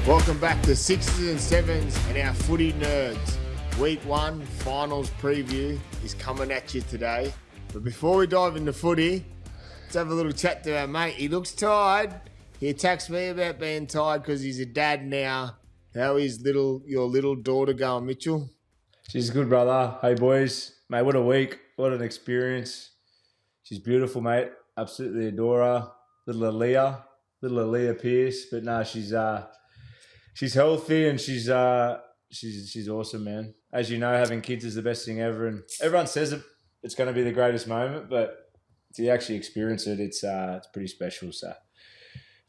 Welcome back to Sixes and Sevens and our footy nerds. Week 1 finals preview is coming at you today. But before we dive into footy, let's have a little chat to our mate. He looks tired. He attacks me about being tired because he's a dad now. How is your little daughter going, Mitchell? She's good, brother. Hey, boys. Mate, what a week. What an experience. She's beautiful, mate. Absolutely adore her. Little Aaliyah Pierce. But no, she's healthy and she's awesome, man. As you know, having kids is the best thing ever, and everyone says it's going to be the greatest moment, but to actually experience it, it's pretty special. So,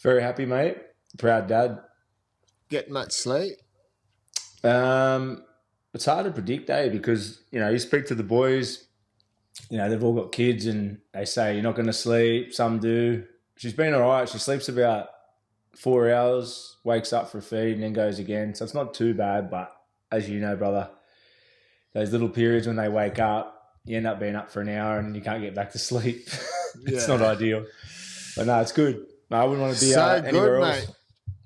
very happy, mate. Proud dad. Get much sleep? It's hard to predict, because you speak to the boys. They've all got kids, and they say you're not going to sleep. Some do. She's been all right. She sleeps about 4 hours, wakes up for a feed, and then goes again. So it's not too bad, but as you know, brother, those little periods when they wake up, you end up being up for an hour and you can't get back to sleep. It's not ideal. But no, it's good. No, I wouldn't want to be anywhere else. Mate.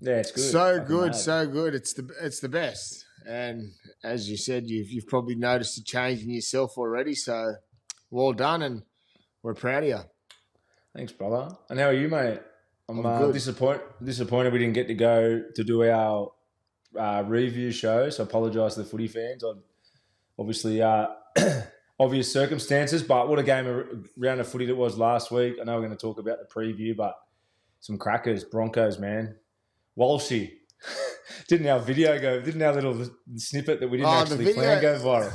Yeah, it's good. So good. It's the best. And as you said, you've probably noticed a change in yourself already. So well done, and we're proud of you. Thanks, brother. And how are you, mate? I'm disappointed we didn't get to go to do our review show, so I apologise to the footy fans. Obviously, obvious circumstances, but what a round of footy that was last week. I know we're going to talk about the preview, but some crackers, Broncos, man. Walshy. Didn't our little snippet that we didn't actually plan go viral?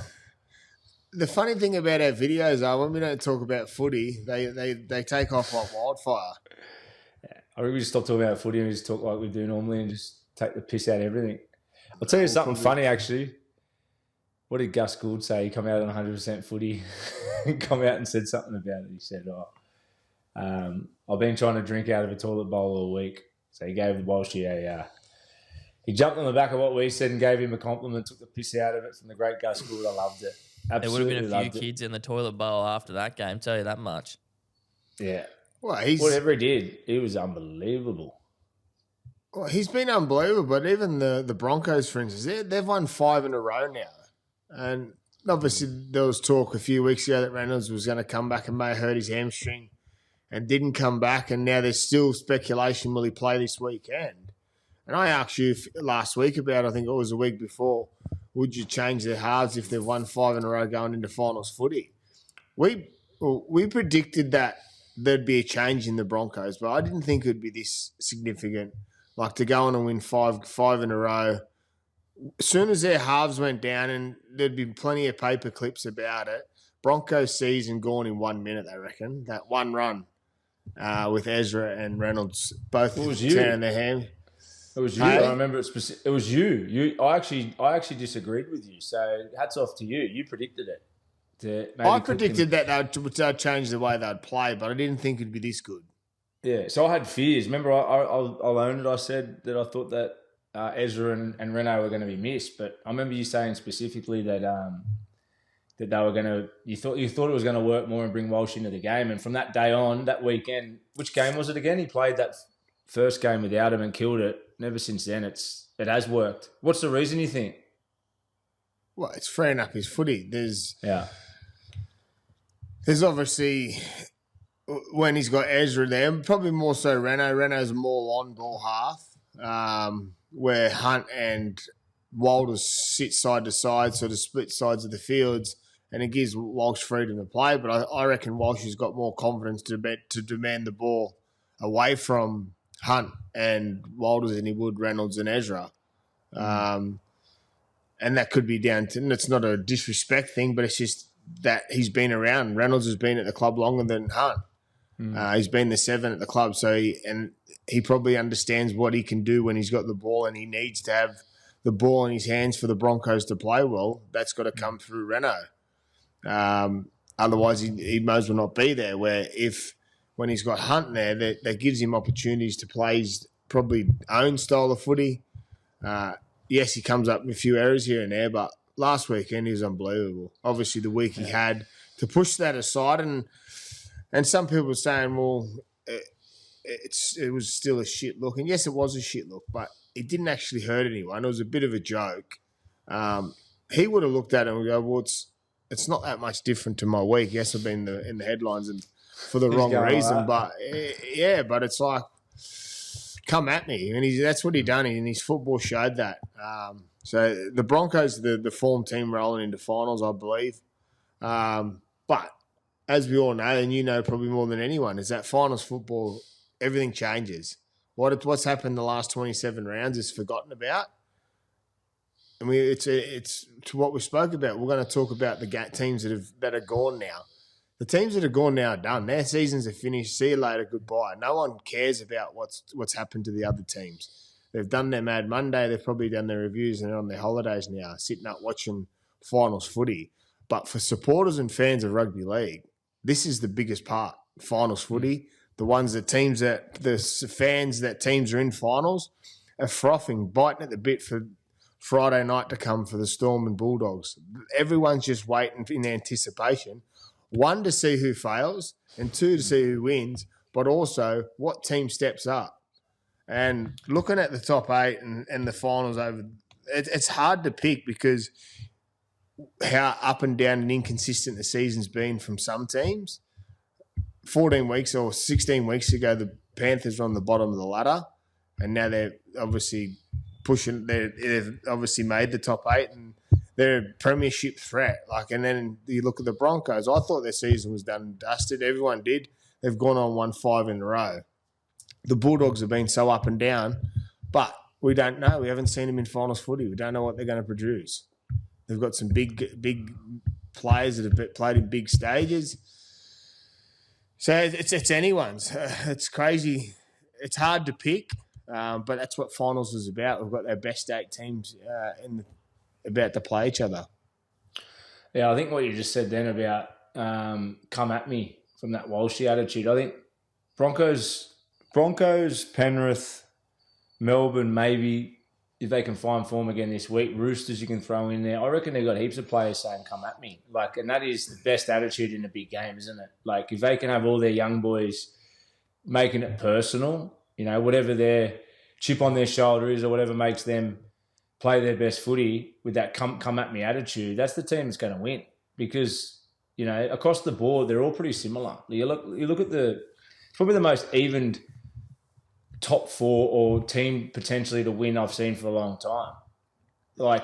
The funny thing about our videos are when we don't talk about footy, they take off like wildfire. I think we just stop talking about footy and we just talk like we do normally and just take the piss out of everything. I'll tell you something funny, actually. What did Gus Gould say? He come out on 100% footy and come out and said something about it. He said, I've been trying to drink out of a toilet bowl all week. So he gave Walshy he jumped on the back of what we said and gave him a compliment, took the piss out of it from the great Gus Gould. I loved it. Absolutely. There would have been a few kids in the toilet bowl after that game, tell you that much. Yeah. Well, whatever he did, he was unbelievable. Well, he's been unbelievable, but even the Broncos, for instance, they've won 5 in a row now. And obviously there was talk a few weeks ago that Reynolds was going to come back and may have hurt his hamstring and didn't come back, and now there's still speculation, will he play this weekend? And I asked you last week about, I think it was a week before, would you change their halves if they've won 5 in a row going into finals footy? We predicted that there'd be a change in the Broncos, but I didn't think it would be this significant. Like to go on and win five in a row. As soon as their halves went down, and there'd be plenty of paper clips about it, Broncos season gone in 1 minute, I reckon. That one run with Ezra and Reynolds both turning their hand. It was you. Hey? I remember it was you. I actually disagreed with you. So hats off to you. You predicted it. I predicted that they'd change the way they'd play, but I didn't think it'd be this good. Yeah, so I had fears. Remember, I'll own it. I said that I thought that Ezra and Reno were going to be missed, but I remember you saying specifically that that they were going to. You thought it was going to work more and bring Walsh into the game. And from that day on, that weekend, which game was it again? He played that first game without him and killed it. And ever since then, it has worked. What's the reason you think? Well, it's freeing up his footy. There's obviously, when he's got Ezra there, probably more so Reno. Reno's a more on-ball half, where Hunt and Walters sit side to side, sort of split sides of the fields, and it gives Walsh freedom to play. But I reckon Walsh has got more confidence to demand the ball away from Hunt and Walters than he would Reynolds and Ezra. And that could be down to, and it's not a disrespect thing, but it's just that he's been around. Reynolds has been at the club longer than Hunt. He's been the 7 at the club, so he probably understands what he can do when he's got the ball, and he needs to have the ball in his hands for the Broncos to play well. That's got to come through Reno. Otherwise, he might as well not be there. When he's got Hunt there, that gives him opportunities to play his probably own style of footy. Yes, he comes up with a few errors here and there, but last weekend he was unbelievable. Obviously, the week he had to push that aside, and some people were saying, well, it was still a shit look. And yes, it was a shit look, but it didn't actually hurt anyone. It was a bit of a joke. He would have looked at it and go, well, it's not that much different to my week. Yes, I've been in the headlines and for the wrong reason, but but it's like, come at me. And that's what he done, and his football showed that. So the Broncos, the form team rolling into finals, I believe. But as we all know, and you know probably more than anyone, is that finals football, everything changes. What's happened the last 27 rounds is forgotten about. And it's to what we spoke about. We're going to talk about the teams that are gone now. The teams that are gone now are done. Their seasons are finished. See you later. Goodbye. No one cares about what's happened to the other teams. They've done their Mad Monday. They've probably done their reviews and they're on their holidays now, sitting up watching finals footy. But for supporters and fans of rugby league, this is the biggest part. Finals footy. The fans that teams are in finals are frothing, biting at the bit for Friday night to come for the Storm and Bulldogs. Everyone's just waiting in anticipation. One, to see who fails, and two, to see who wins, but also what team steps up. And looking at the top 8 and the finals it's hard to pick because how up and down and inconsistent the season's been from some teams. 14 weeks or 16 weeks ago, the Panthers were on the bottom of the ladder, and now they're obviously pushing. They've obviously made the top 8, and they're a premiership threat. And then you look at the Broncos. I thought their season was done and dusted. Everyone did. They've gone on 1-5 in a row. The Bulldogs have been so up and down, but we don't know. We haven't seen them in finals footy. We don't know what they're going to produce. They've got some big players that have played in big stages. So it's anyone's. It's crazy. It's hard to pick, but that's what finals is about. We've got their best 8 teams about to play each other. Yeah, I think what you just said then about come at me from that Walshy attitude. I think Broncos, Penrith, Melbourne, maybe if they can find form again this week. Roosters you can throw in there. I reckon they've got heaps of players saying come at me. And that is the best attitude in a big game, isn't it? If they can have all their young boys making it personal, whatever their chip on their shoulder is or whatever makes them play their best footy with that come at me attitude, that's the team that's going to win. Because, across the board, they're all pretty similar. You look at probably the most evened top 4 or team potentially to win I've seen for a long time.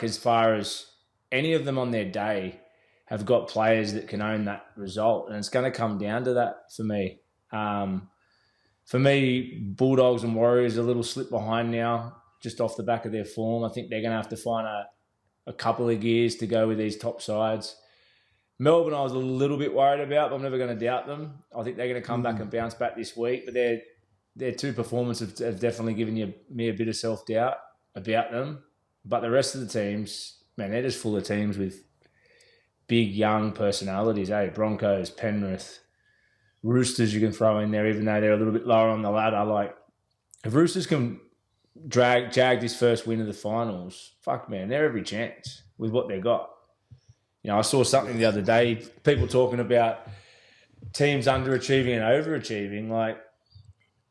As far as any of them on their day have got players that can own that result. And it's going to come down to that for me. For me, Bulldogs and Warriors are a little slip behind now, just off the back of their form. I think they're going to have to find a couple of gears to go with these top sides. Melbourne I was a little bit worried about, but I'm never going to doubt them. I think they're going to come back and bounce back this week. But their 2 performances have definitely given me a bit of self-doubt about them. But the rest of the teams, man, they're just full of teams with big, young personalities. Broncos, Penrith, Roosters you can throw in there, even though they're a little bit lower on the ladder. If Roosters can jag this first win of the finals, fuck, man, they're every chance with what they got. I saw something the other day, people talking about teams underachieving and overachieving.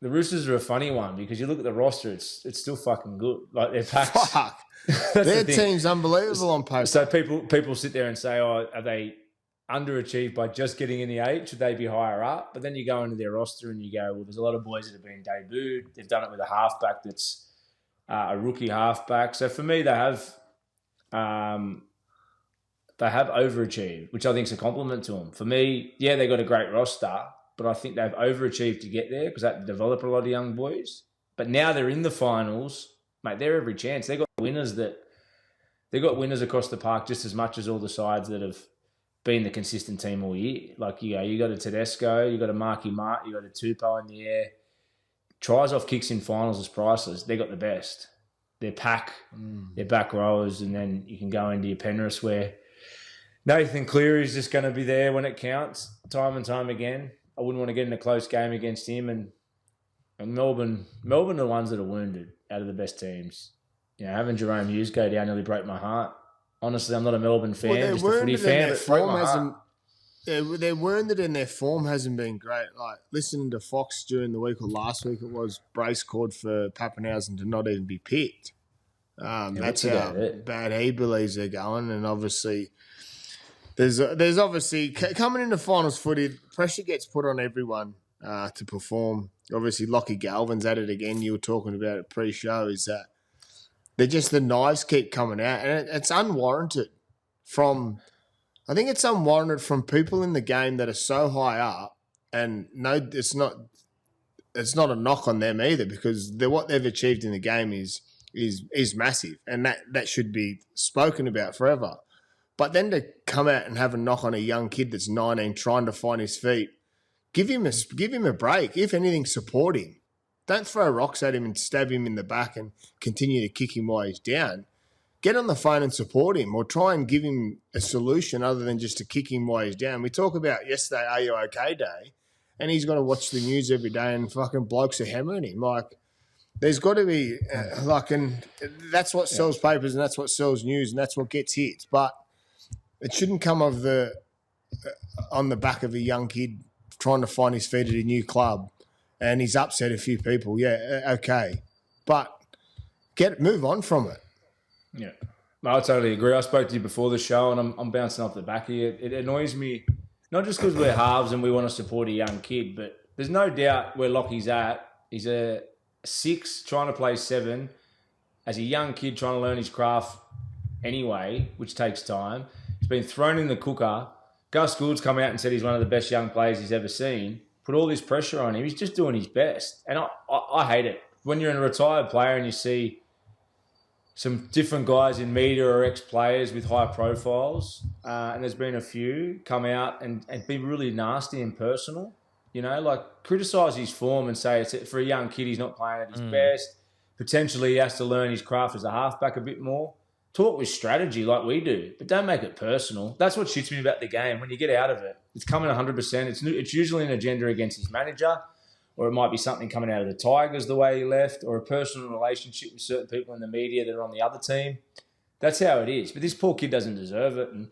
The Roosters are a funny one because you look at the roster, it's still fucking good. Their packs. Fuck. Their team's unbelievable on paper. So people sit there and say, are they underachieved by just getting in the 8? Should they be higher up? But then you go into their roster and you go, well, there's a lot of boys that have been debuted. They've done it with a halfback that's a rookie halfback. So for me, they have overachieved, which I think is a compliment to them. For me, yeah, they got a great roster, but I think they've overachieved to get there because that developed a lot of young boys. But now they're in the finals, mate. They're every chance. They got winners across the park just as much as all the sides that have been the consistent team all year. You got a Tedesco, you got a Marky Mark, you got a Tupou in the air. Tries off kicks in finals is priceless. They got the best. Their pack, their back rowers, and then you can go into your Penrith where Nathan Cleary's just going to be there when it counts, time and time again. I wouldn't want to get in a close game against him. And Melbourne are the ones that are wounded out of the best teams. Having Jerome Hughes go down nearly broke my heart. Honestly, I'm not a Melbourne fan, just a footy fan. But broke my heart. they're wounded and their form hasn't been great. Like listening to Fox during the week or last week, it was brace called for Pappenhausen to not even be picked. That's how bad he believes they're going, and obviously there's obviously coming into finals footy, pressure gets put on everyone to perform. Obviously, Lockie Galvin's at it again. You were talking about it pre-show. Is that the knives keep coming out, and it's unwarranted from. I think it's unwarranted from people in the game that are so high up, and no, it's not a knock on them either because what they've achieved in the game is massive, and that should be spoken about forever. But then to come out and have a knock on a young kid that's 19 trying to find his feet, give him a break. If anything, support him. Don't throw rocks at him and stab him in the back and continue to kick him while he's down. Get on the phone and support him or try and give him a solution other than just to kick him while he's down. We talk about yesterday, Are You OK Day? And he's got to watch the news every day and fucking blokes are hammering him. Like, there's got to be, and that's what sells papers and that's what sells news and that's what gets hits. But it shouldn't come on the back of a young kid trying to find his feet at a new club and he's upset a few people. Yeah, okay. But move on from it. Yeah, I totally agree. I spoke to you before the show and I'm bouncing off the back of you. It annoys me, not just because we're halves and we want to support a young kid, but there's no doubt where Lockie's at. He's a 6 trying to play 7 as a young kid trying to learn his craft anyway, which takes time. He's been thrown in the cooker. Gus Gould's come out and said he's one of the best young players he's ever seen. Put all this pressure on him. He's just doing his best. And I hate it. When you're a retired player and you see some different guys in media or ex-players with high profiles, and there's been a few come out and be really nasty and personal, like criticise his form and say it's for a young kid he's not playing at his best. Potentially he has to learn his craft as a halfback a bit more. Talk with strategy like we do, but don't make it personal. That's what shits me about the game. When you get out of it, it's coming 100%. It's usually an agenda against his manager, or it might be something coming out of the Tigers the way he left, or a personal relationship with certain people in the media that are on the other team. That's how it is. But this poor kid doesn't deserve it, and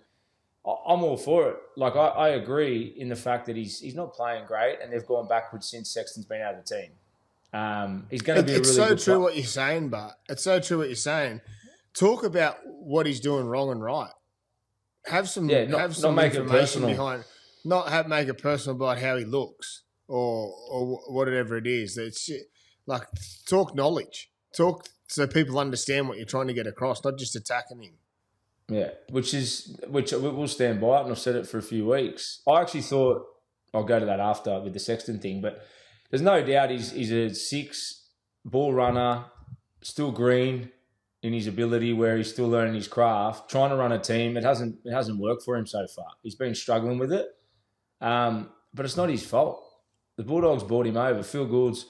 I'm all for it. Like, I agree in the fact that he's not playing great, and they've gone backwards since Sexton's been out of the team. He's going to be a really good It's so true what you're saying, but it's so true what you're saying. Talk about what he's doing wrong and right. Have some make it personal behind. Make it personal about how he looks or whatever it is. It's like talk knowledge. Talk so people understand what you're trying to get across, not just attacking him. Yeah, which we'll stand by it, and I've said it for a few weeks. I actually thought I'll go to that after with the Sexton thing, but there's no doubt he's a 6 ball runner, still green in his ability, where he's still learning his craft, trying to run a team. It hasn't worked for him so far. He's been struggling with it, but it's not his fault. The Bulldogs brought him over. Phil Gould's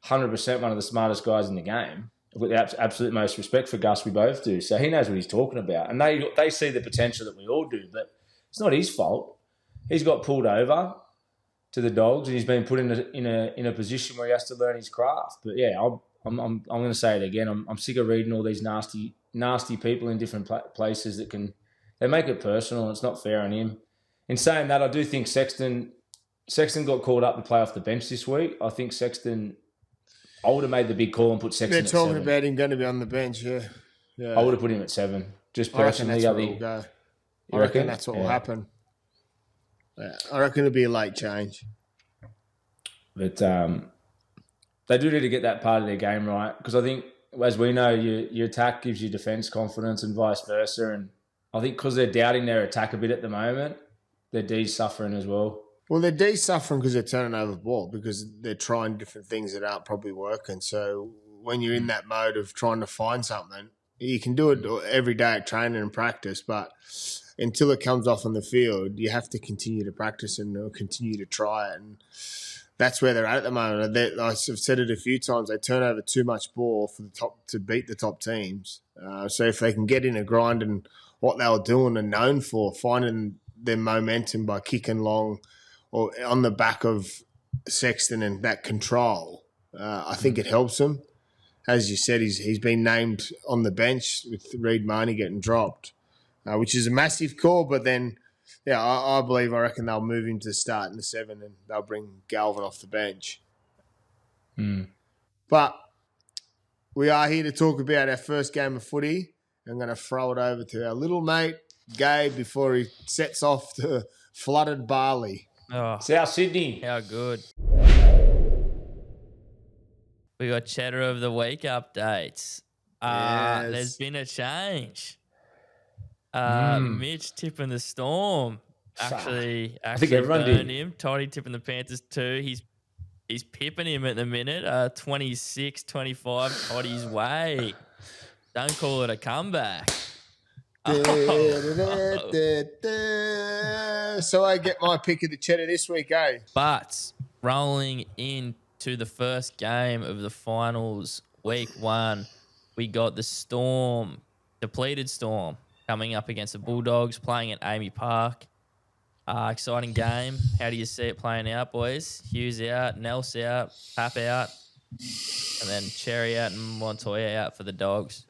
100% one of the smartest guys in the game. With the absolute most respect for Gus, we both do. So he knows what he's talking about, and they see the potential that we all do. But it's not his fault. He's got pulled over to the Dogs, and he's been put in a position where he has to learn his craft. But yeah, I'm going to say it again. I'm sick of reading all these nasty people in different places they make it personal, and it's not fair on him. In saying that, I do think Sexton got called up to play off the bench this week. I think Sexton, I would have made the big call and put Sexton at 7. They're talking about him going to be on the bench, yeah. I would have put him at 7. Just personally. I reckon that's what will happen. Yeah, I reckon it'll be a late change. But they do need to get that part of their game right, because I think, as we know, your attack gives you defence confidence and vice versa. And I think because they're doubting their attack a bit at the moment, their D's suffering as well. Well, their D's suffering because they're turning over the ball, because they're trying different things that aren't probably working. So when you're in that mode of trying to find something, you can do it every day at training and practice, but until it comes off on the field, you have to continue to practice and continue to try it. And that's where they're at the moment. I've said it a few times. They turn over too much ball for the top to beat the top teams. So if they can get in a grind and what they were doing and known for, finding their momentum by kicking long or on the back of Sexton and that control, I think it helps them. As you said, he's been named on the bench with Reed Marnie getting dropped, which is a massive call. But then Yeah, I reckon they'll move him to start in the 7 and they'll bring Galvin off the bench. But we are here to talk about our first game of footy. I'm going to throw it over to our little mate, Gabe, before he sets off to flooded Bali. Oh, South Sydney. how good. We got Cheddar of the Week updates. Yes. There's been a change. Mitch tipping the Storm. Actually I think everyone burned did. him. Toddy tipping the Panthers too. He's pipping him at the minute. 26-25 Toddy's way. Don't call it a comeback. So I get my pick of the Cheddar this week, eh? But rolling into the first game of the finals, week 1, we got the Storm, depleted Storm, coming up against the Bulldogs, playing at Amy Park. Exciting game. How do you see it playing out, boys? Hughes out, Nels out, Pap out, and then Cherry out and Montoya out for the Dogs.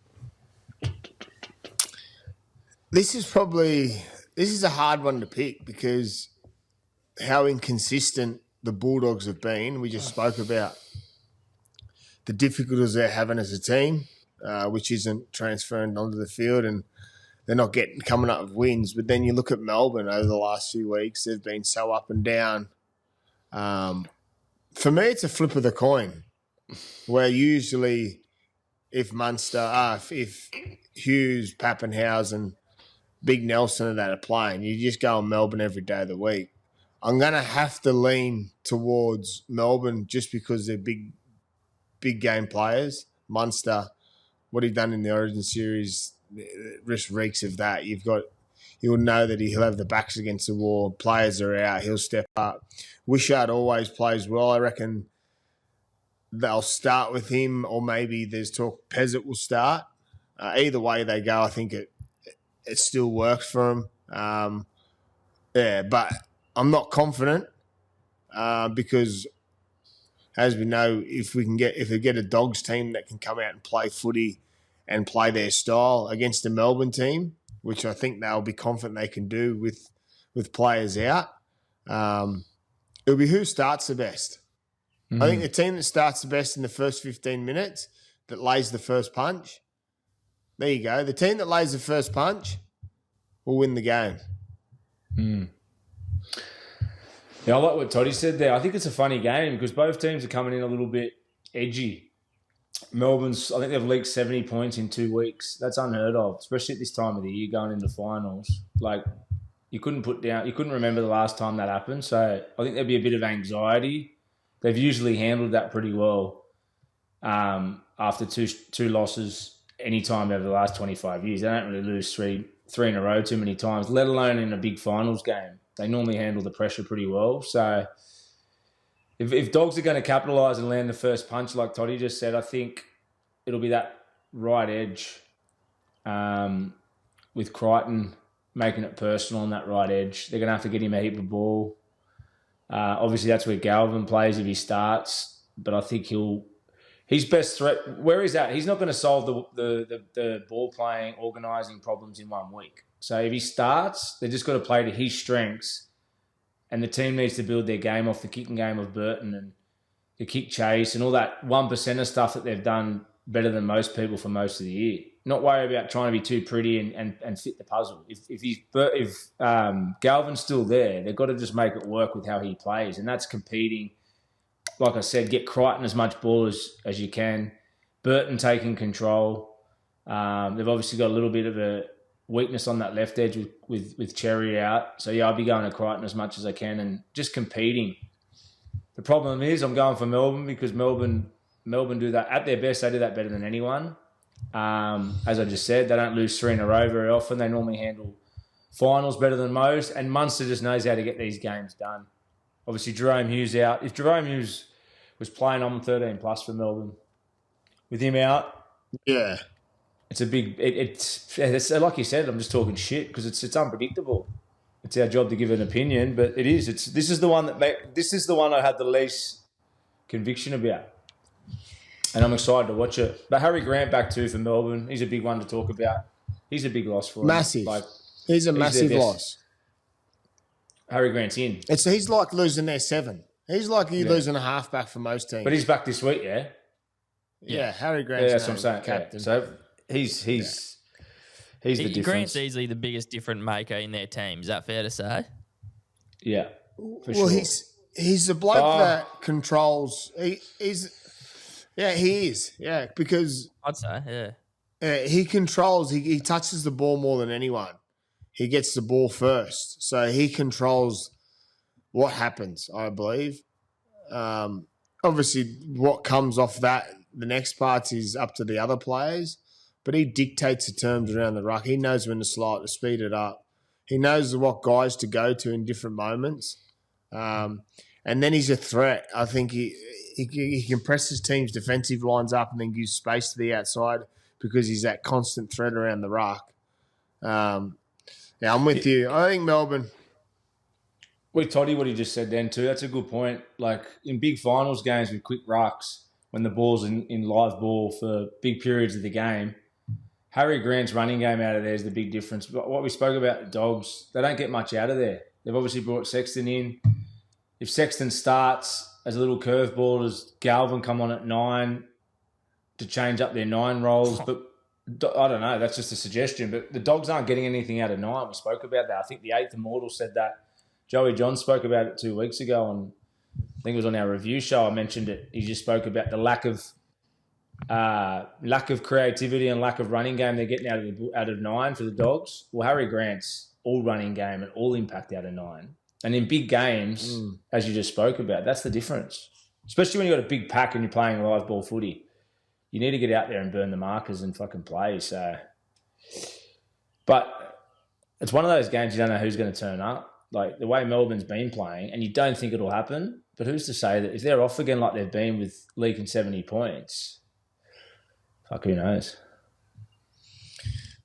This is a hard one to pick because how inconsistent the Bulldogs have been. We just spoke about the difficulties they're having as a team, which isn't transferring onto the field, and they're not coming up with wins. But then you look at Melbourne over the last few weeks; they've been so up and down. For me, it's a flip of the coin, where usually if Munster, if Hughes, Pappenhausen, Big Nelson and that are playing, you just go on Melbourne every day of the week. I'm going to have to lean towards Melbourne just because they're big game players. Munster, what he's done in the Origin series, just reeks of that. You'll know that he'll have the backs against the wall. Players are out. He'll step up. Wishart always plays well. I reckon they'll start with him, or maybe there's talk Pezzett will start. Either way they go, I think it still works for him. But I'm not confident because, as we know, if we get a Dogs team that can come out and play footy and play their style against the Melbourne team, which I think they'll be confident they can do with players out, it'll be who starts the best. I think the team that starts the best in the first 15 minutes, that lays the first punch, there you go. The team that lays the first punch will win the game. Yeah, I like what Toddy said there. I think it's a funny game because both teams are coming in a little bit edgy. Melbourne's, I think they've leaked 70 points in 2 weeks. That's unheard of, especially at this time of the year going into finals. Like, you couldn't remember the last time that happened. So I think there'd be a bit of anxiety. They've usually handled that pretty well after two losses any time over the last 25 years. They don't really lose three in a row too many times, let alone in a big finals game. They normally handle the pressure pretty well. So if Dogs are going to capitalise and land the first punch, like Toddy just said, I think it'll be that right edge with Crichton making it personal on that right edge. They're going to have to get him a heap of ball. Obviously, that's where Galvin plays if he starts, but I think his best threat, where he's at, he's not going to solve the ball playing, organising problems in 1 week. So if he starts, they've just got to play to his strengths, and the team needs to build their game off the kicking game of Burton and the kick chase and all that 1% of stuff that they've done better than most people for most of the year. Not worry about trying to be too pretty and fit the puzzle. If Galvin's still there, they've got to just make it work with how he plays, and that's competing. Like I said, get Crichton as much ball as you can. Burton taking control. They've obviously got a little bit of a weakness on that left edge with Cherry out. So, yeah, I'll be going to Crichton as much as I can and just competing. The problem is I'm going for Melbourne because Melbourne do that. At their best, they do that better than anyone. As I just said, they don't lose 3 in a row very often. They normally handle finals better than most, and Munster just knows how to get these games done. Obviously, Jerome Hughes out. If Jerome Hughes was playing on 13 plus for Melbourne, with him out, yeah, it's a big. It's like you said. I'm just talking shit because it's unpredictable. It's our job to give an opinion, but it is. This is the one I had the least conviction about. And I'm excited to watch it. But Harry Grant back too for Melbourne. He's a big one to talk about. He's a big loss for him. Massive. He's a massive loss. Harry Grant's in. He's like losing their 7. He's like losing a halfback for most teams. But he's back this week, yeah? Yeah, Harry Grant's that's what I'm saying. captain. Yeah. So he's the difference. Grant's easily the biggest difference maker in their team. Is that fair to say? Yeah, for well, sure. he's the bloke that controls. He is. Yeah, because I'd say, he controls. He touches the ball more than anyone. He gets the ball first, so he controls what happens. I believe. Obviously, what comes off that, the next part is up to the other players, but he dictates the terms around the ruck. He knows when to speed it up. He knows what guys to go to in different moments. And then he's a threat. I think he can press his team's defensive lines up and then gives space to the outside because he's that constant threat around the ruck. I'm with you. I think Melbourne... With Toddy, what he just said then too, that's a good point. Like in big finals games with quick rucks, when the ball's in live ball for big periods of the game, Harry Grant's running game out of there is the big difference. But what we spoke about, the Dogs, they don't get much out of there. They've obviously brought Sexton in. If Sexton starts as a little curveball, does Galvin come on at 9 to change up their 9 roles? But I don't know, that's just a suggestion. But the Dogs aren't getting anything out of 9. We spoke about that. I think the 8th Immortal said that. Joey John spoke about it 2 weeks ago on, I think it was on our review show. I mentioned it. He just spoke about the lack of creativity and lack of running game they're getting out of 9 for the Dogs. Well, Harry Grant's all running game and all impact out of 9. And in big games, as you just spoke about, that's the difference. Especially when you've got a big pack and you're playing live ball footy. You need to get out there and burn the markers and fucking play. So, but it's one of those games you don't know who's going to turn up. Like the way Melbourne's been playing, and you don't think it'll happen, but who's to say that if they're off again like they've been with leaking 70 points, fuck, who knows?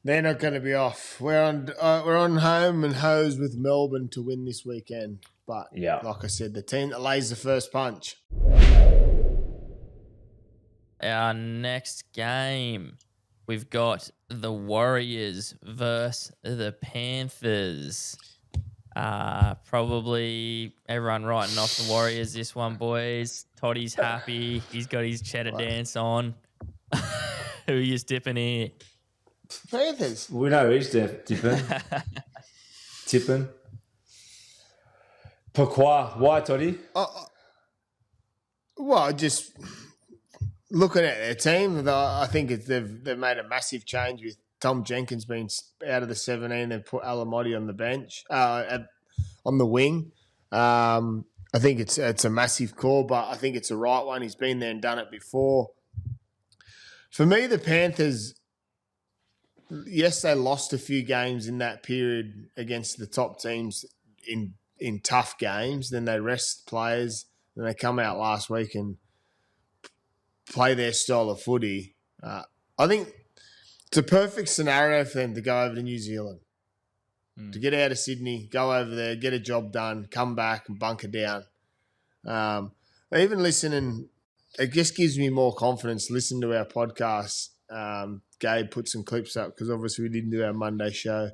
They're not going to be off. We're on home and hose with Melbourne to win this weekend. But like I said, the team that lays the first punch. Our next game, we've got the Warriors versus the Panthers. Probably everyone writing off the Warriors this one, boys. Toddy's happy. He's got his cheddar dance on. Who are you tipping here? Panthers. We know he's tipping. Tipping. Pourquoi? Why, Toddy? Well, just looking at their team, I think they've made a massive change with Tom Jenkins being out of the 17. They've put Alamotti on the bench, on the wing. I think it's a massive call, but I think it's the right one. He's been there and done it before. For me, the Panthers, yes, they lost a few games in that period against the top teams in tough games. Then they rest players. Then they come out last week and play their style of footy. I think it's a perfect scenario for them to go over to New Zealand, to get out of Sydney, go over there, get a job done, come back and bunker down. Even listening, it just gives me more confidence. Listen to our podcast. Gabe put some clips up because obviously we didn't do our Monday show.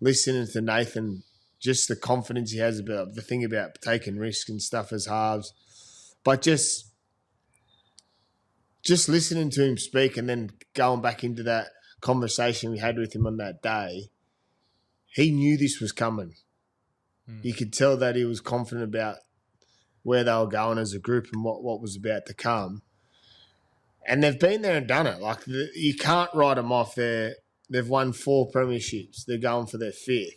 Listening to Nathan, just the confidence he has about the thing about taking risks and stuff as halves. But just listening to him speak and then going back into that conversation we had with him on that day, he knew this was coming. You could tell that he was confident about where they were going as a group and what was about to come. And they've been there and done it. Like you can't write them off. They've won 4 premierships. They're going for their 5th.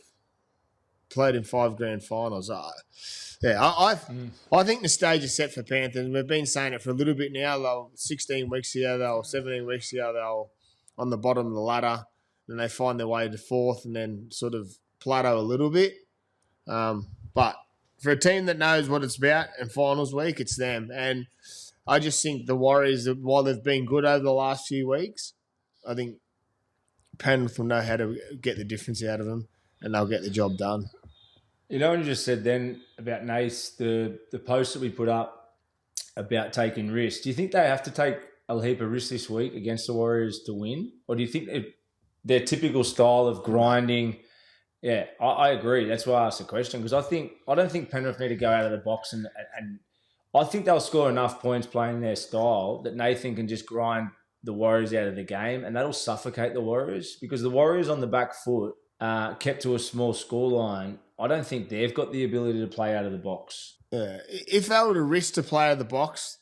Played in 5 grand finals. I think the stage is set for Panthers. We've been saying it for a little bit now. They were 16 weeks ago, they were 17 weeks ago, they were on the bottom of the ladder. Then they find their way to 4th and then sort of plateau a little bit. But for a team that knows what it's about in finals week, it's them. And I just think the Warriors, while they've been good over the last few weeks, I think Penrith will know how to get the difference out of them and they'll get the job done. You know, when you just said then about Nace, the post that we put up about taking risks, do you think they have to take a heap of risks this week against the Warriors to win? Or do you think their typical style of grinding Yeah, I agree. That's why I asked the question, because I don't think Penrith need to go out of the box, and I think they'll score enough points playing their style that Nathan can just grind the Warriors out of the game, and that'll suffocate the Warriors, because the Warriors on the back foot, kept to a small scoreline. I don't think they've got the ability to play out of the box. Yeah. If they were to risk to play out of the box,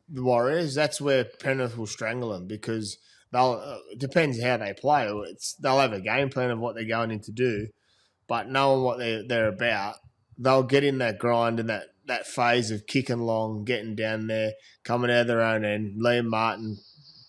the Warriors, that's where Penrith will strangle them, because it depends how they play. They'll have a game plan of what they're going in to do, but knowing what they're about, they'll get in that grind and that phase of kicking long, getting down there, coming out of their own end. Liam Martin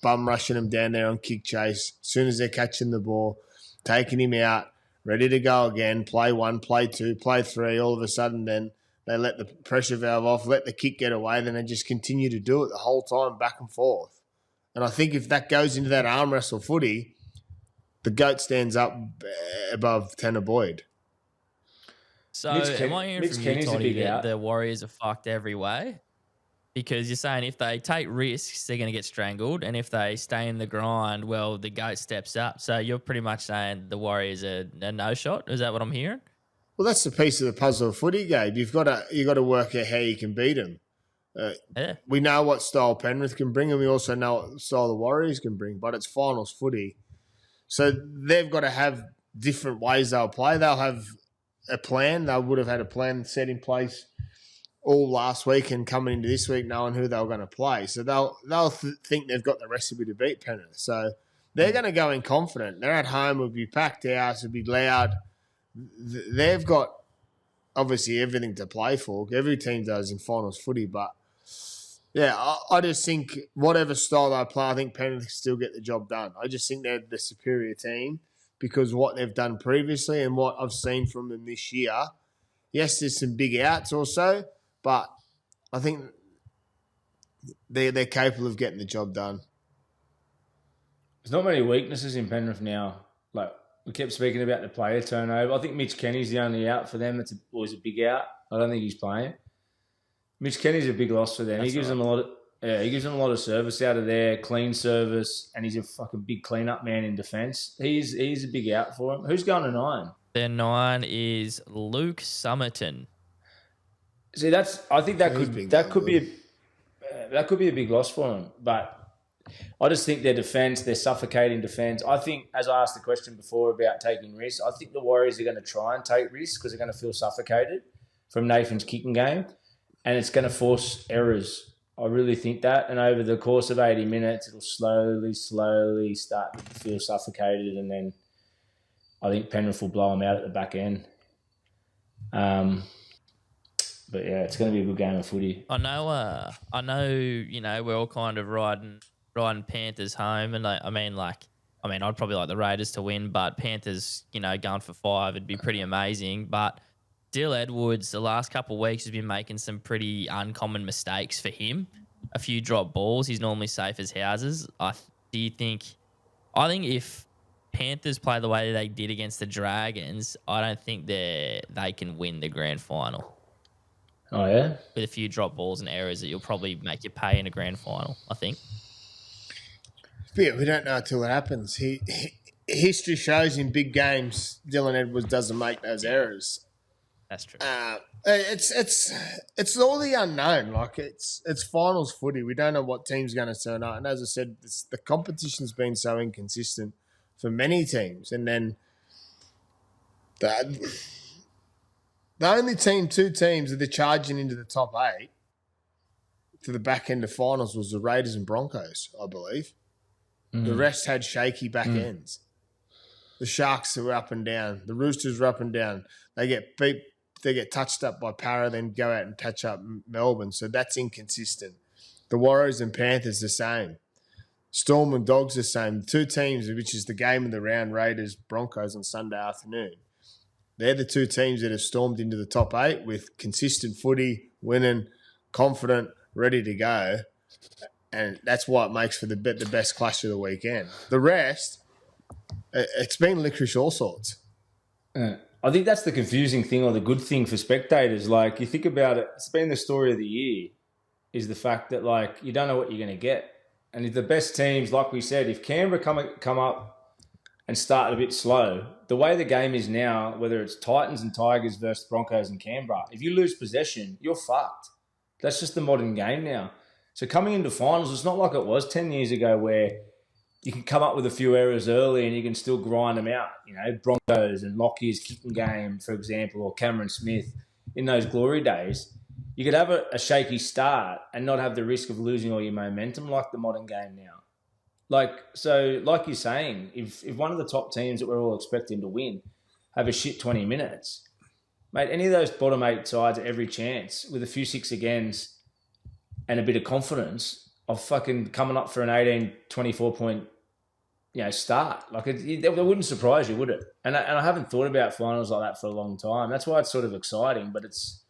bum rushing them down there on kick chase. As soon as they're catching the ball, taking him out, ready to go again, play one, play two, play three. All of a sudden then they let the pressure valve off, let the kick get away, then they just continue to do it the whole time, back and forth. And I think if that goes into that arm wrestle footy, the GOAT stands up above Tanner Boyd. So am I hearing from you, Kenny's a Toddy, big that out. the Warriors are fucked every way? Because you're saying if they take risks, they're going to get strangled. And if they stay in the grind, well, the GOAT steps up. So you're pretty much saying the Warriors are a no-shot? Is that what I'm hearing? Well, that's the piece of the puzzle of footy, Gabe. You've got to work out how you can beat them. Yeah. We know what style Penrith can bring, and we also know what style the Warriors can bring, but it's finals footy. So they've got to have different ways they'll play. They'll have a plan. They would have had a plan set in place all last week and coming into this week knowing who they were going to play. So they'll think they've got the recipe to beat Penrith. So they're going to go in confident. They're at home. It'll be packed house. It'll be loud. They've got obviously everything to play for. Every team does in finals footy, but yeah, I just think whatever style they play, I think Penrith can still get the job done. I just think they're the superior team because what they've done previously and what I've seen from them this year. Yes, there's some big outs also, but I think they're capable of getting the job done. There's not many weaknesses in Penrith now. Like we kept speaking about the player turnover. I think Mitch Kenny's the only out for them. It's always a big out. I don't think he's playing. Mitch Kenny's a big loss for them. He gives them a lot of service out of there, clean service, and he's a fucking big clean-up man in defence. He's a big out for him. Who's going to 9? Their 9 is Luke Summerton. See, I think that could be a big loss for him. But I just think their defence, their suffocating defence. I think, as I asked the question before about taking risks, I think the Warriors are going to try and take risks because they're going to feel suffocated from Nathan's kicking game. And it's going to force errors. I really think that. And over the course of 80 minutes, it'll slowly start to feel suffocated. And then I think Penrith will blow them out at the back end. But yeah, it's going to be a good game of footy. I know. You know, we're all kind of riding Panthers home, and I'd probably like the Raiders to win, but Panthers, going for 5, it'd be pretty amazing. But Dill Edwards, the last couple of weeks, has been making some pretty uncommon mistakes for him. A few drop balls. He's normally safe as houses. I think if Panthers play the way they did against the Dragons, I don't think they can win the grand final. Oh, yeah? With a few drop balls and errors that you'll probably make you pay in a grand final, I think. Yeah, we don't know until it happens. History shows in big games, Dylan Edwards doesn't make those errors. That's true. It's all the unknown. Like it's finals footy. We don't know what team's going to turn up. And as I said, the competition's been so inconsistent for many teams. And then the only two teams that are charging into the top 8 to the back end of finals was the Raiders and Broncos, I believe. The rest had shaky back ends. The Sharks were up and down. The Roosters were up and down. They get beat. They get touched up by Para, then go out and touch up Melbourne. So that's inconsistent. The Warriors and Panthers the same. Storm and Dogs the same. The two teams, which is the game of the round, Raiders, Broncos on Sunday afternoon. They're the two teams that have stormed into the top 8 with consistent footy, winning, confident, ready to go. And that's what makes for the best clash of the weekend. The rest, it's been licorice all sorts. I think that's the confusing thing or the good thing for spectators. Like, you think about it, it's been the story of the year, is the fact that, like, you don't know what you're going to get. And if the best teams, like we said, if Canberra come up and start a bit slow. The way the game is now, whether it's Titans and Tigers versus Broncos and Canberra, if you lose possession, you're fucked. That's just the modern game now. So coming into finals, it's not like it was 10 years ago where you can come up with a few errors early and you can still grind them out. You know, Broncos and Lockie's kicking game, for example, or Cameron Smith in those glory days. You could have a shaky start and not have the risk of losing all your momentum like the modern game now. Like you're saying, if one of the top teams that we're all expecting to win have a shit 20 minutes, mate, any of those bottom 8 sides at every chance with a few 6 agains and a bit of confidence of fucking coming up for an 18, 24 point, start. Like it wouldn't surprise you, would it? And I haven't thought about finals like that for a long time. That's why it's sort of exciting, but it's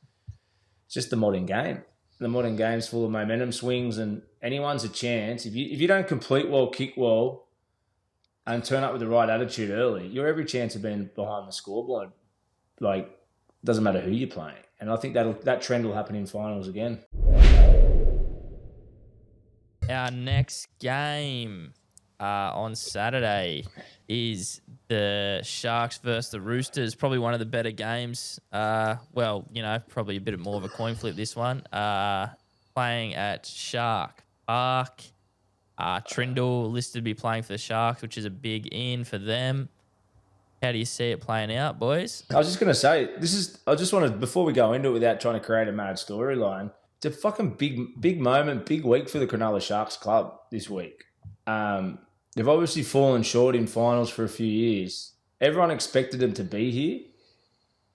just the modern game. The modern game's full of momentum swings, and anyone's a chance. If you don't complete well, kick well, and turn up with the right attitude early, you're every chance of being behind the scoreboard. Like, doesn't matter who you're playing. And I think that trend will happen in finals again. Our next game on Saturday is the Sharks versus the Roosters. Probably one of the better games. Probably a bit more of a coin flip, this one. Playing at Shark Park. Trindle listed to be playing for the Sharks, which is a big in for them. How do you see it playing out, boys? I was just going to say, I just want to, before we go into it without trying to create a mad storyline, it's a fucking big moment, big week for the Cronulla Sharks club this week. They've obviously fallen short in finals for a few years. Everyone expected them to be here.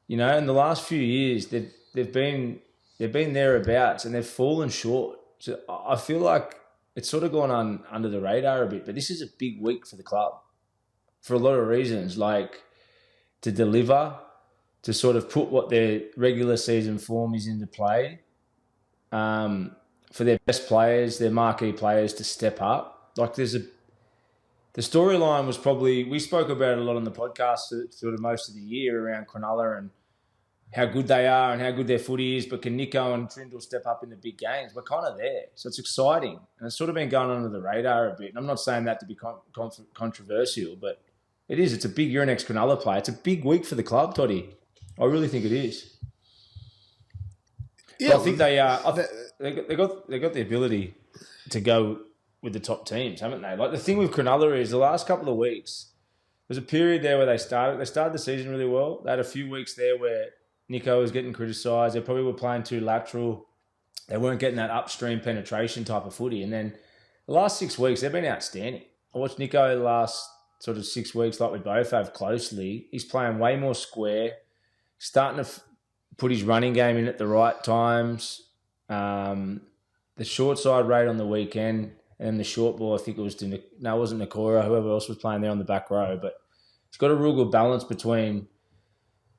In the last few years, they've been thereabouts and they've fallen short. So I feel like it's sort of gone under the radar a bit, but this is a big week for the club for a lot of reasons, like to deliver, to sort of put what their regular season form is into play, for their best players, their marquee players to step up. Like the storyline was probably, we spoke about it a lot on the podcast sort of most of the year around Cronulla and how good they are and how good their footy is, but can Nico and Trindle step up in the big games? We're kind of there. So it's exciting. And it's sort of been going under the radar a bit. And I'm not saying that to be controversial, but it is. It's a big, you're an ex-Cronulla player. It's a big week for the club, Toddy. I really think it is. Yeah, but I think they got the ability to go with the top teams, haven't they? Like the thing with Cronulla is the last couple of weeks, there's a period there where they started the season really well. They had a few weeks there where Nico was getting criticised. They probably were playing too lateral. They weren't getting that upstream penetration type of footy. And then the last 6 weeks, they've been outstanding. I watched Nico the last sort of 6 weeks, like we both have closely. He's playing way more square, starting to put his running game in at the right times. The short side rate on the weekend, and the short ball, I think it was it wasn't Nakora, whoever else was playing there on the back row. But it's got a real good balance between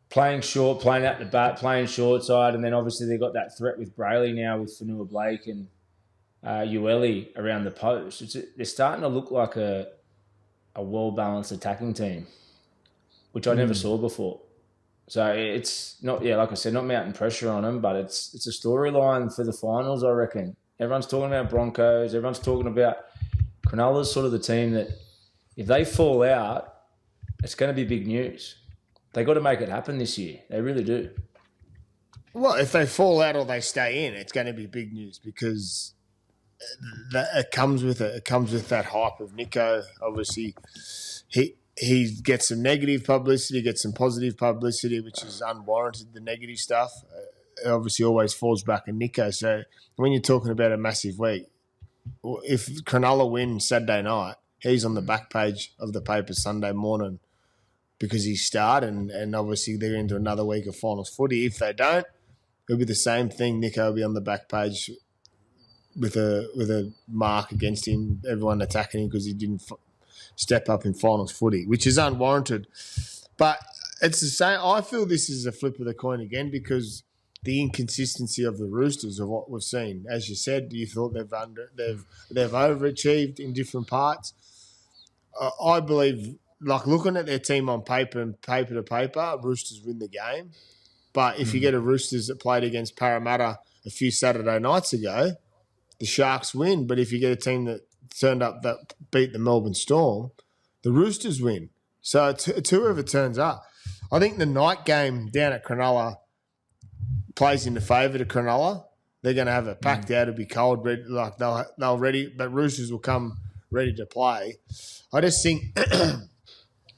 playing short, playing out the bat, playing short side, and then obviously they've got that threat with Brayley now with Fanua Blake and Ueli around the post. They're starting to look like a well-balanced attacking team, which I never saw before. So it's not, like I said, not mounting pressure on them, but it's a storyline for the finals, I reckon. Everyone's talking about Broncos. Everyone's talking about Cronulla's sort of the team that if they fall out, it's going to be big news. They got to make it happen this year. They really do. Well, if they fall out or they stay in, it's going to be big news because it comes with it. It comes with that hype of Nico. Obviously, he gets some negative publicity, gets some positive publicity, which is unwarranted. The negative stuff obviously always falls back on Nico. So when you're talking about a massive week, if Cronulla win Saturday night, he's on the back page of the paper Sunday morning because he started, and obviously they're into another week of finals footy. If they don't, it'll be the same thing. Nico will be on the back page with a mark against him, everyone attacking him because he didn't step up in finals footy, which is unwarranted. But it's the same. I feel this is a flip of the coin again because the inconsistency of the Roosters of what we've seen. As you said, you thought they've overachieved in different parts. I believe, like looking at their team on paper and paper to paper, Roosters win the game. But if you get a Roosters that played against Parramatta a few Saturday nights ago, the Sharks win. But if you get a team that turned up that beat the Melbourne Storm, the Roosters win. So it's whoever turns up. I think the night game down at Cronulla plays in the favour to Cronulla. They're going to have it packed out. It'll be cold, ready, like they'll ready, but Roosters will come ready to play. I just think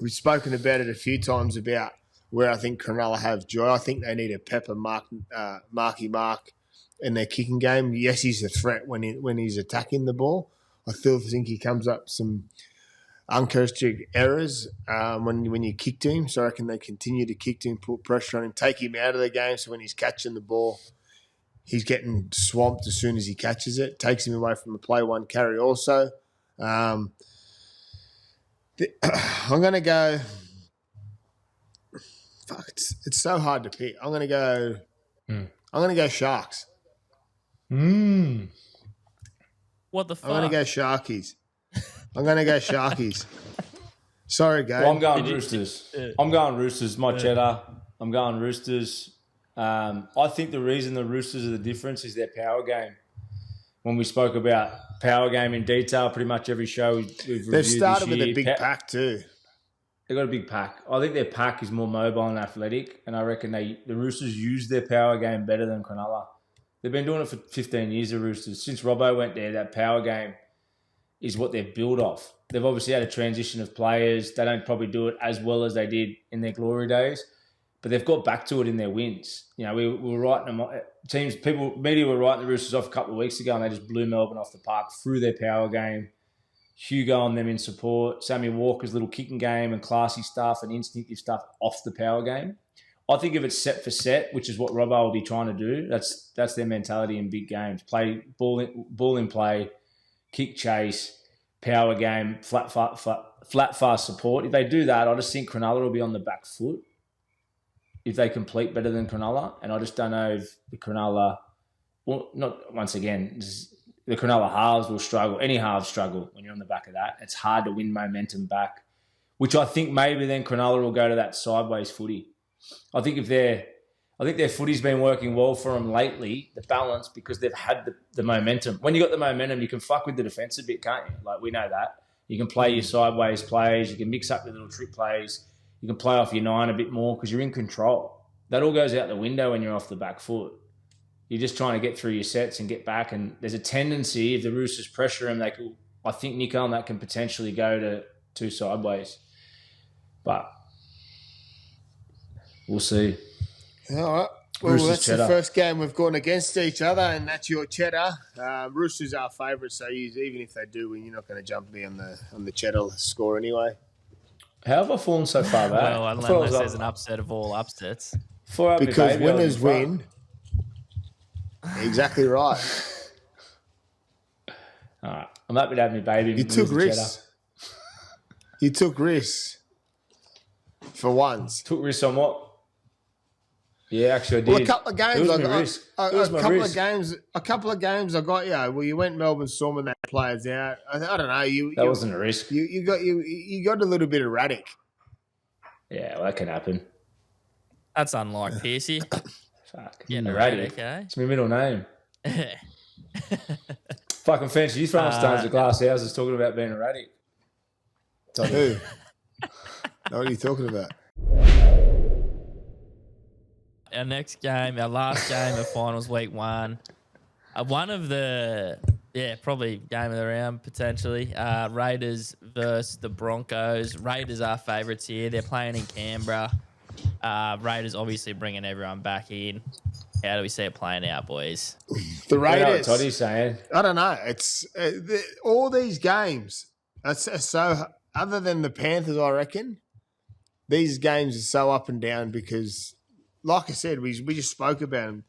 we've spoken about it a few times about where I think Cronulla have joy. I think they need a pepper Marky Mark in their kicking game. Yes, he's a threat when he's attacking the ball. I still think he comes up some uncharacteristic errors when you kick to him. So I reckon they continue to kick to him, put pressure on him, take him out of the game. So when he's catching the ball, he's getting swamped as soon as he catches it. Takes him away from the play one carry also. I'm going to go... Fuck, it's so hard to pick. I'm going to go... I'm going to go Sharks. What the fuck? I'm going to go Sharkies. Sorry, Gabe. Well, I'm going Roosters. My cheddar. I'm going Roosters. I think the reason the Roosters are the difference is their power game. When we spoke about power game in detail, pretty much every show we've reviewed They've started this year, with a big pack too. They've got a big pack. I think their pack is more mobile and athletic, and I reckon the Roosters use their power game better than Cronulla. They've been doing it for 15 years, the Roosters. Since Robbo went there, that power game is what they're built off. They've obviously had a transition of players. They don't probably do it as well as they did in their glory days, but they've got back to it in their wins. You know, we were writing them, media were writing the Roosters off a couple of weeks ago, and they just blew Melbourne off the park through their power game. Hugo and them in support. Sammy Walker's little kicking game and classy stuff and instinctive stuff off the power game. I think if it's set for set, which is what Robbo will be trying to do, that's their mentality in big games. Play ball in play, kick chase, power game, flat fast support. If they do that, I just think Cronulla will be on the back foot if they complete better than Cronulla. And I just don't know if the Cronulla, well, not once again, the Cronulla halves will struggle. Any halves struggle when you're on the back of that. It's hard to win momentum back, which I think maybe then Cronulla will go to that sideways footy. I think their footy's been working well for them lately, the balance, because they've had the momentum. When you got the momentum, you can fuck with the defence a bit, can't you? Like, we know that. You can play your sideways plays. You can mix up your little trick plays. You can play off your nine a bit more because you're in control. That all goes out the window when you're off the back foot. You're just trying to get through your sets and get back. And there's a tendency, if the Roosters pressure them, I think Nico and that can potentially go to two sideways. But we'll see. All right. Well, Roosters that's cheddar. the first game we've gone against each other, and that's your cheddar. Roosters are favourites, so even if they do win, you're not going to jump me on the cheddar score anyway. How have I fallen so far back? Well, unless there's an upset of all upsets. Because winners win. Exactly right. All right. I'm happy to have me baby. You took risks. You took risks. For once. Took risks on what? Yeah, actually I did. Well, a couple of games A couple of games I got you. Well, you went Melbourne Storm and that players out. I don't know. That wasn't a risk. You got a little bit erratic. Yeah, well, that can happen. That's unlike Piercy. Fuck. Yeah, erratic. Okay. It's my middle name. Fucking fancy. You throwing stones at glass houses talking about being erratic. Who? What are you talking about? Our next game, our last game of finals week one. One of the, probably game of the round potentially. Raiders versus the Broncos. Raiders are favourites here. They're playing in Canberra. Raiders obviously bringing everyone back in. How do we see it playing out, boys? The Raiders. Toddy's saying. I don't know. It's all these games. So other than the Panthers, I reckon these games are so up and down because, like I said, we just spoke about them.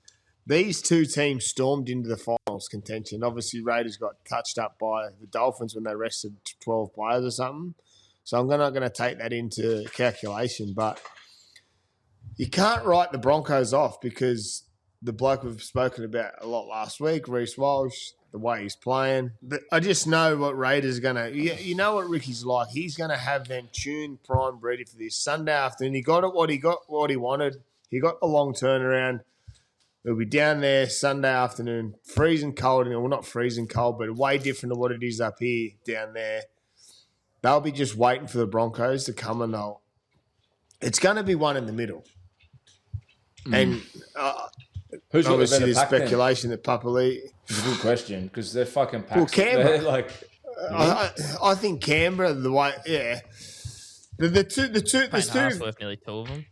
These two teams stormed into the finals contention. Obviously, Raiders got touched up by the Dolphins when they rested 12 players or something. So I'm not going to take that into calculation. But you can't write the Broncos off because the bloke we've spoken about a lot last week, Reece Walsh, the way he's playing. But I just know what Raiders are going to... You know what Ricky's like. He's going to have them tuned, primed, ready for this Sunday afternoon. He got what he wanted. He got the long turnaround. It'll be down there Sunday afternoon, freezing cold. Well, not freezing cold, but way different to what it is up here down there. they'll be just waiting for the Broncos to come and it's going to be one in the middle. And Who's got the obviously better there's pack then? speculation that Papali'i. It's a good question because they're fucking packs. Well, Canberra. They're like, I think Canberra, the way, yeah. The two, Payne Haas worth nearly 2 of them.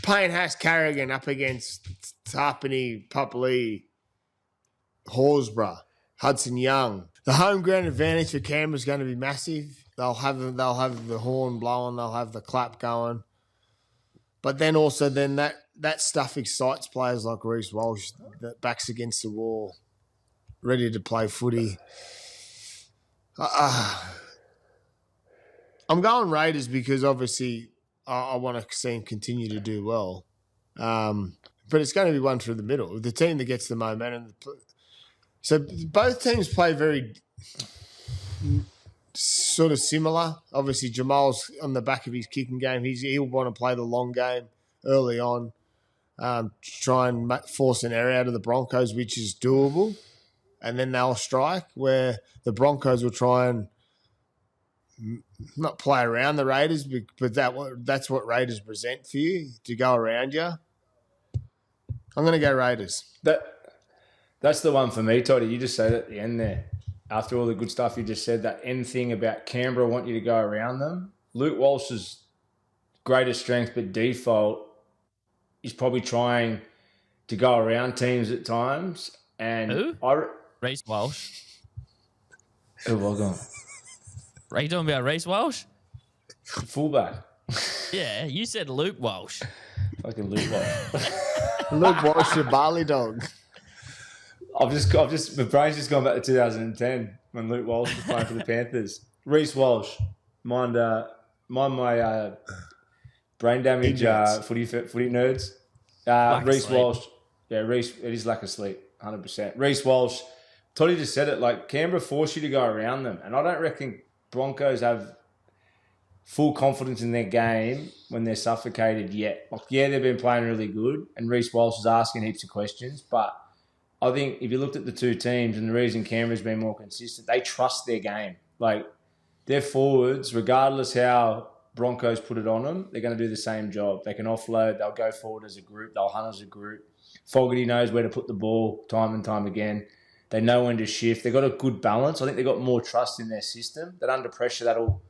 Payne Haas Carrigan up against Tarpany, Papali'i, Horsburgh, Hudson Young. The home ground advantage for Canberra is going to be massive. They'll have the horn blowing, they'll have the clap going. But then also that stuff excites players like Reece Walsh that backs against the wall, ready to play footy. I'm going Raiders because obviously I want to see him continue to do well. But it's going to be one through the middle. The team that gets the momentum. So both teams play very sort of similar. Obviously, Jamal's on the back of his kicking game. He'll want to play the long game early on, try and force an error out of the Broncos, which is doable. And then they'll strike, where the Broncos will try and not play around the Raiders, but that's what Raiders present for you, to go around you. I'm going to go Raiders. That's the one for me, Toddy. You just said at the end there, after all the good stuff you just said, that end thing about Canberra want you to go around them. Luke Walsh's greatest strength, but default, is probably trying to go around teams at times. And Who? Reece Walsh. Who was on? Are you talking about Reece Walsh? Fullback. Yeah, you said Luke Walsh. Fucking Luke Walsh. Luke Walsh, your Barley dog. I've just, my brain's just gone back to 2010 when Luke Walsh was playing for the Panthers. Reece Walsh, mind my brain damage, footy nerds. Reece Walsh, Reece, it is lack of sleep, 100%. Reece Walsh, Toddy just said it, like Canberra force you to go around them, and I don't reckon Broncos have full confidence in their game when they're suffocated yet. Like, yeah, they've been playing really good, and Reece Walsh is asking heaps of questions, but I think if you looked at the two teams and the reason Canberra's been more consistent, they trust their game. Like, their forwards, regardless how Broncos put it on them, they're going to do the same job. They can offload, they'll go forward as a group, they'll hunt as a group. Fogarty knows where to put the ball time and time again. They know when to shift. They've got a good balance. I think they've got more trust in their system. That under pressure, that'll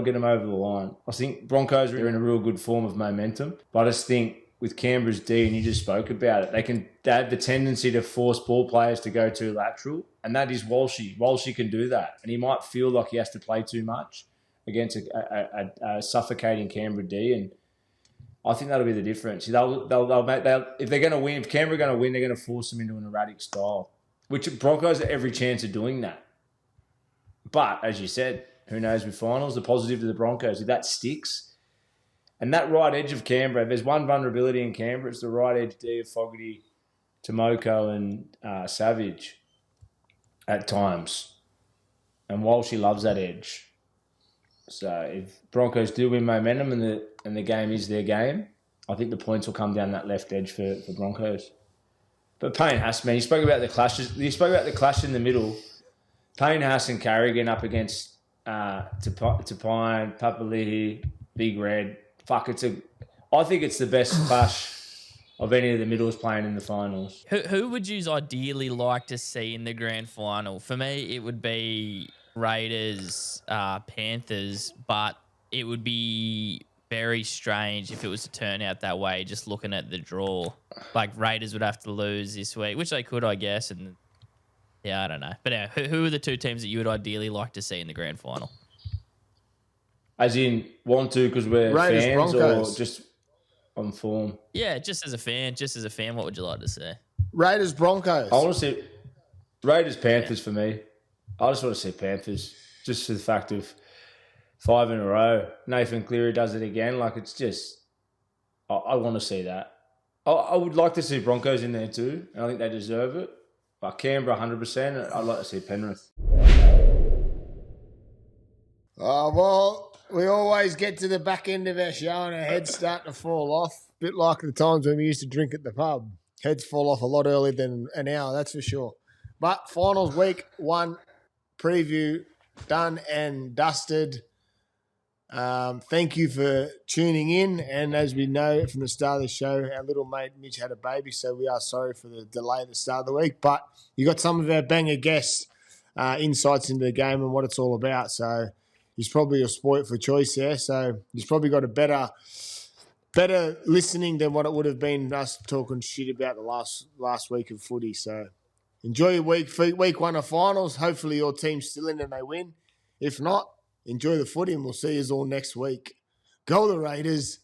get them over the line. I think Broncos are in a real good form of momentum, but I just think with Canberra's D, and you just spoke about it, they have the tendency to force ball players to go too lateral, and that is Walshy. Walshy can do that, and he might feel like he has to play too much against a suffocating Canberra D, and I think that'll be the difference. They'll make, if they're going to win, if Canberra are going to win, they're going to force them into an erratic style, which Broncos have every chance of doing that. But, as you said, who knows with finals, the positive to the Broncos, if that sticks. And that right edge of Canberra, if there's one vulnerability in Canberra, it's the right edge D of Fogarty, Tomoko and Savage at times. And Walshy loves that edge. So if Broncos do win momentum and the game is their game, I think the points will come down that left edge for Broncos. But Payne Haas, man, you spoke about the clashes. You spoke about the clash in the middle. Payne Haas and Carrigan up against Tapine, Papali'i, Big Red. Fuck, I think it's the best clash of any of the middles playing in the finals. Who would you ideally like to see in the grand final? For me, it would be Raiders, Panthers, but it would be very strange if it was to turn out that way, just looking at the draw. Like, Raiders would have to lose this week, which they could, I guess. And yeah, I don't know. But who are the two teams that you would ideally like to see in the grand final? As in, want to because we're Raiders, fans, Broncos. or just on form? Yeah, just as a fan, what would you like to see? Raiders, Broncos. I want to see Raiders, Panthers for me. I just want to see Panthers, just for the fact of 5 in a row. Nathan Cleary does it again. Like, it's just, I want to see that. I would like to see Broncos in there too, and I think they deserve it. But Canberra, 100%. I'd like to see Penrith. Oh, well, we always get to the back end of our show and our heads start to fall off. A bit like the times when we used to drink at the pub. Heads fall off a lot earlier than an hour, that's for sure. But finals week 1 preview done and dusted. Thank you for tuning in. And as we know from the start of the show, our little mate Mitch had a baby, so we are sorry for the delay at the start of the week. But you got some of our banger guests' insights into the game and what it's all about. So he's probably your sport for choice there. So he's probably got a better listening than what it would have been us talking shit about the last week of footy. So enjoy your week one of finals. Hopefully your team's still in and they win. If not, enjoy the footy and we'll see you all next week. Go the Raiders.